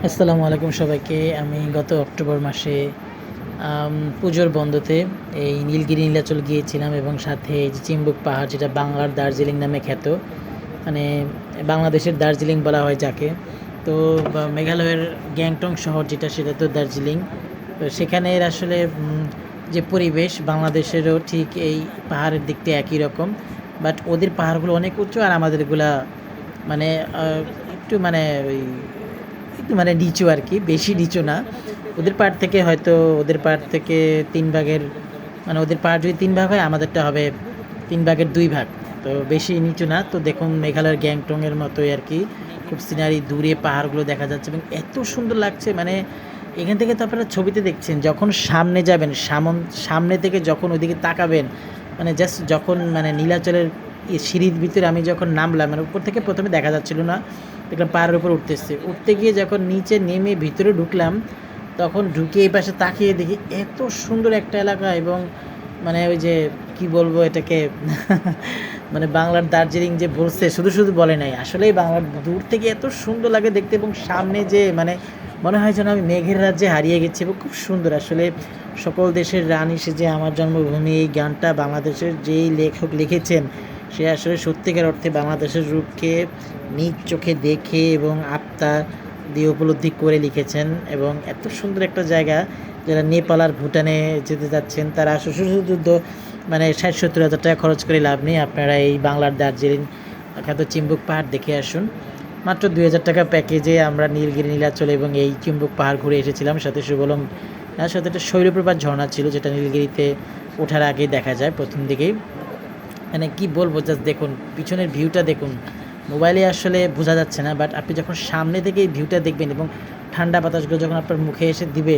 আসসালামু আলাইকুম সবাইকে। আমি গত অক্টোবর মাসে পুজোর বন্ধতে এই নীলগিরি নীলাচল গিয়েছিলাম এবং সাথে এই যে চিম্বুক পাহাড়, যেটা বাংলার দার্জিলিং নামে খ্যাত। মানে বাংলাদেশের দার্জিলিং বলা হয় যাকে। তো মেঘালয়ের গ্যাংটং শহর যেটা, সেটা তো দার্জিলিং। তো সেখানের আসলে যে পরিবেশ, বাংলাদেশেরও ঠিক এই পাহাড়ের দিকটা একই রকম। বাট ওদের পাহাড়গুলো অনেক উঁচু আর আমাদেরগুলা মানে একটু মানে ওই একটু মানে নিচু আর কি, বেশি নিচু না। ওদের পাহাড় থেকে হয়তো ওদের পাহাড় থেকে ৩ ভাগের, মানে ওদের পাহাড় যদি ৩ ভাগ হয়, আমাদেরটা হবে ৩ ভাগের ২ ভাগ। তো বেশি নিচু না। তো দেখুন, মেঘালয়ের গ্যাংটংয়ের মতোই আর কি, খুব সিনারি, দূরে পাহাড়গুলো দেখা যাচ্ছে এবং এত সুন্দর লাগছে। মানে এখান থেকে তো আপনারা ছবিতে দেখছেন, যখন সামনে যাবেন, সামনে থেকে যখন ওইদিকে তাকাবেন, মানে জাস্ট যখন মানে নীলাচলের সিঁড়ির ভিতরে আমি যখন নামলাম, মানে উপর থেকে প্রথমে দেখা যাচ্ছিল না, দেখলাম পাহাড়ের উপর উঠতে গিয়ে যখন নিচে নেমে ভিতরে ঢুকলাম, তখন ঢুকে এই পাশে তাকিয়ে দেখি এত সুন্দর একটা এলাকা। এবং মানে ওই যে কি বলবো এটাকে মানে বাংলার দার্জিলিং যে বলছে, শুধু শুধু বলে নাই, আসলেই বাংলার দূর থেকে এত সুন্দর লাগে দেখতে। এবং সামনে যে মানে মনে হয় যেন আমি মেঘের রাজ্যে হারিয়ে গেছি এবং খুব সুন্দর। আসলে সকল দেশের রানী সেজে আমার জন্মভূমি, এই গানটা বাংলাদেশের যেই লেখক লিখেছেন, সে আসলে সত্যিকার অর্থে বাংলাদেশের রূপকে নিজ চোখে দেখে এবং আত্মা দিয়ে উপলব্ধি করে লিখেছেন। এবং এত সুন্দর একটা জায়গা, যারা নেপাল আর ভুটানে যেতে যাচ্ছেন, তারা শুধু মানে ৬০-৭০ হাজার টাকা খরচ করে লাভ নেই। আপনারা এই বাংলার দার্জিলিং খ্যাত চিম্বুক পাহাড় দেখে আসুন। মাত্র ২,০০০ টাকা প্যাকেজে আমরা নীলগিরি নীলাচল এবং এই চিম্বুক পাহাড় ঘুরে এসেছিলাম। সাথে সুবলং, তার সাথে একটা শৈলপ্রপাত ঝর্ণা ছিল, যেটা নীলগিরিতে ওঠার আগেই দেখা যায় প্রথম দিকেই। মানে কি বলবো, জাস্ট দেখুন পিছনের ভিউটা দেখুন। মোবাইলে আসলে বোঝা যাচ্ছে না, বাট আপনি যখন সামনে থেকে এই ভিউটা দেখবেন এবং ঠান্ডা বাতাসগুলো যখন আপনার মুখে এসে দিবে,